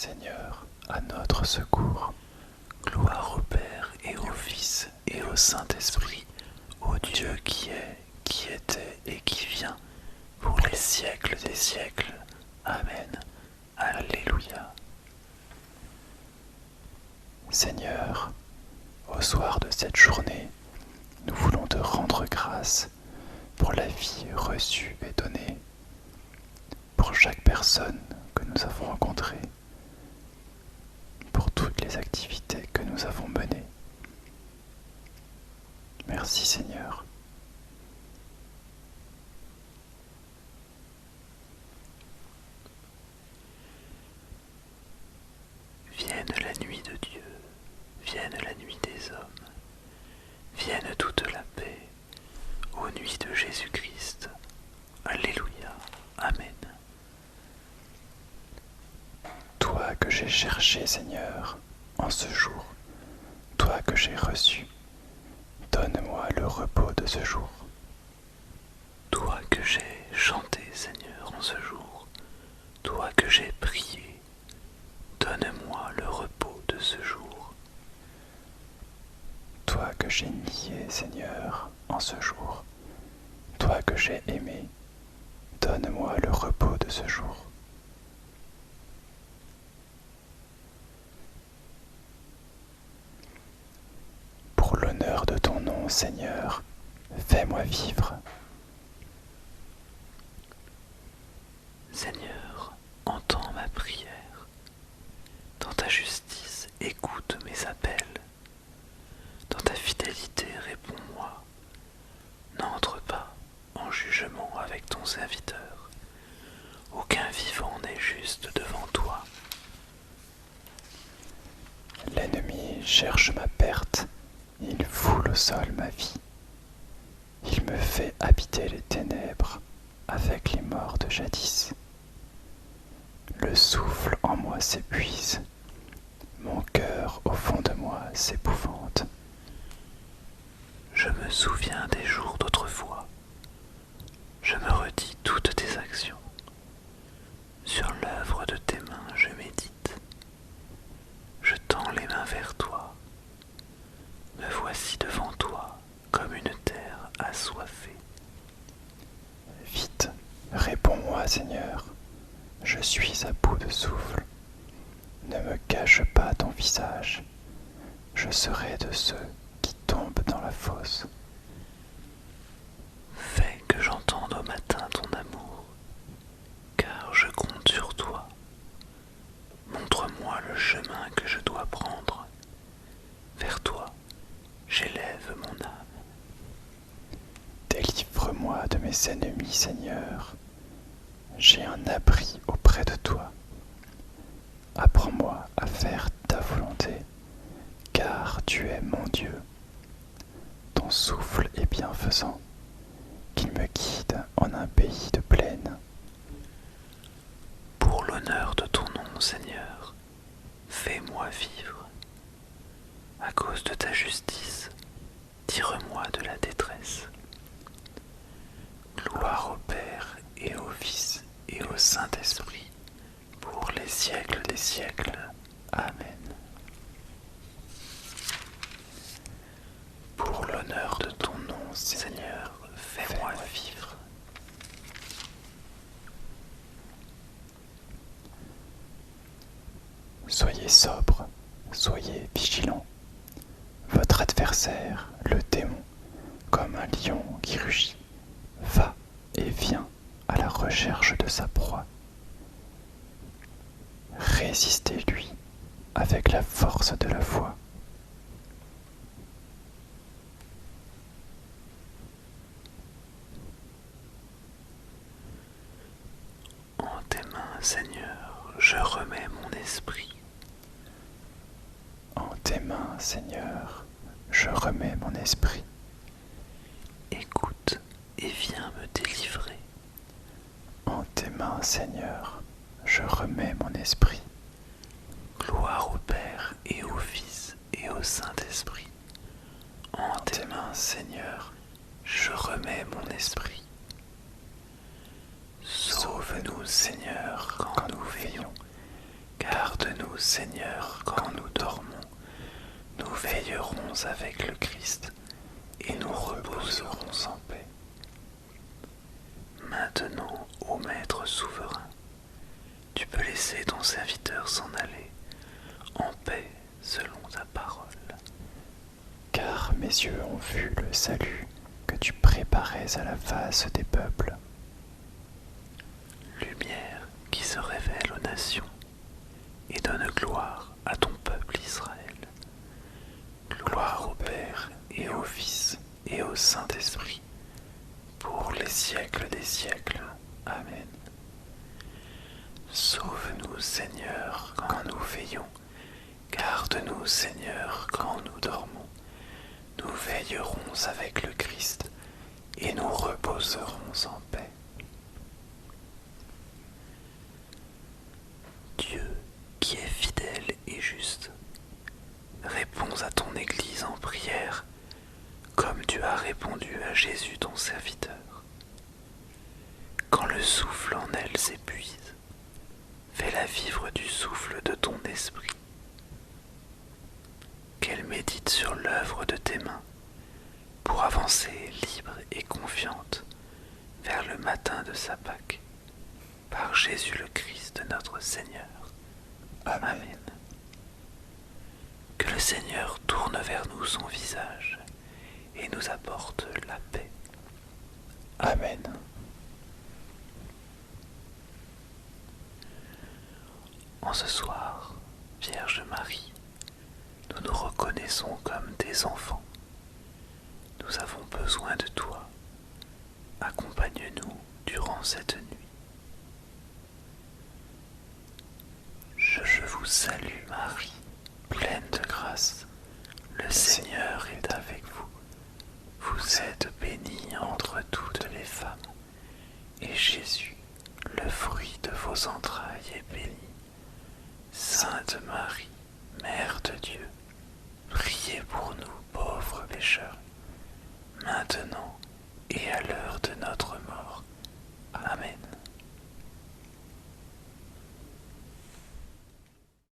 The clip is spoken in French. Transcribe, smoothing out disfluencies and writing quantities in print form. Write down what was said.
Seigneur, à notre secours. Gloire au Père et au Fils et au Saint-Esprit, ô Dieu qui est, qui était et qui vient, pour les siècles des siècles. Amen. Alléluia. Seigneur, au soir de cette journée, nous voulons te rendre grâce pour la vie reçue et donnée, pour chaque personne que nous avons rencontrée, pour toutes les activités que nous avons menées. Merci Seigneur. Vienne la nuit de Dieu, vienne la nuit des hommes, vienne toute la paix, ô nuit de Jésus-Christ. Alléluia. Amen. Toi que j'ai cherché Seigneur, en ce jour, toi que j'ai reçu, donne-moi le repos de ce jour. Toi que j'ai chanté, Seigneur, en ce jour, toi que j'ai prié, donne-moi le repos de ce jour. Toi que j'ai nié, Seigneur, en ce jour, toi que j'ai aimé, donne-moi le repos de ce jour. Pour l'honneur de ton nom, Seigneur, fais-moi vivre. Seigneur, entends ma prière. Dans ta justice, écoute mes appels. Dans ta fidélité, réponds-moi. N'entre pas en jugement avec ton serviteur. Aucun vivant n'est juste devant toi. L'ennemi cherche ma perte, il foule au sol ma vie. Il me fait habiter les ténèbres avec les morts de jadis. Le souffle en moi s'épuise, mon cœur au fond de moi s'épouvante. Je me souviens des jours d'autrefois. Je me redis toutes tes actions. Sur l'œuvre de tes mains je médite. Je tends les mains vers toi. Me voici devant toi comme une terre assoiffée. Vite, réponds-moi Seigneur, je suis à bout de souffle. Ne me cache pas ton visage, je serai de ceux qui tombent dans la fosse. Fais que j'entende au matin ton amour, car je compte sur toi. Montre-moi le chemin que je dois prendre. Vers toi, j'élève mon âme. Délivre-moi de mes ennemis, Seigneur. J'ai un abri auprès de toi. Apprends-moi à faire ta volonté, car tu es mon Dieu. Ton souffle est bienfaisant, qu'il me guide en un pays de plaine. Pour l'honneur de ton nom, Seigneur, fais-moi vivre. À cause de ta justice, tire-moi de la détresse. Gloire au Père et au Fils et au Saint-Esprit, pour les siècles des siècles. Amen. Pour l'honneur de ton nom, Seigneur, fais-moi vivre. Soyez sobre, soyez vigilants. Votre adversaire, le démon, comme un lion qui rugit, va et vient à la recherche de sa proie. Résistez-lui avec la force de la foi. En tes mains, Seigneur, je remets mon esprit. En tes mains, Seigneur, je remets mon esprit. Écoute et viens me délivrer. En tes mains, Seigneur, je remets mon esprit. Gloire au Père et au Fils et au Saint-Esprit. En tes mains, Seigneur, je remets mon esprit. Sauve-nous, Seigneur, quand nous veillons. Garde-nous Sauve-nous, Seigneur, quand nous dormons. Nous veillerons avec le Christ et nous reposerons en paix. Maintenant, ô Maître souverain, tu peux laisser ton serviteur s'en aller en paix selon ta parole. Car mes yeux ont vu le salut que tu préparais à la face des peuples. Lumière qui se révèle aux nations et donne gloire à ton peuple Israël. Gloire au Père et au Fils et au Saint-Esprit, pour les siècles des siècles. Amen. Sauve-nous, Seigneur, quand nous veillons. Garde-nous, Seigneur, quand nous dormons. Nous veillerons avec le Christ et nous reposerons en paix. Dieu, qui est fidèle et juste, réponds à ton Église en prière, comme tu as répondu à Jésus ton serviteur. Quand le souffle en elle s'épuise, fais-la vivre du souffle de ton esprit. Qu'elle médite sur l'œuvre de tes mains, pour avancer libre et confiante vers le matin de sa Pâque, par Jésus le Christ notre Seigneur. Amen. Que le Seigneur tourne vers nous son visage et nous apporte la paix. Amen. En ce soir, Vierge Marie, nous nous reconnaissons comme tes enfants. Nous avons besoin de toi. Accompagne-nous durant cette nuit. Je vous salue Marie, pleine de grâce. Le Seigneur est avec vous. Vous êtes bénie entre toutes les femmes, et Jésus, le fruit de vos entrailles, est béni. Sainte Marie, Mère de Dieu, priez pour nous pauvres pécheurs, maintenant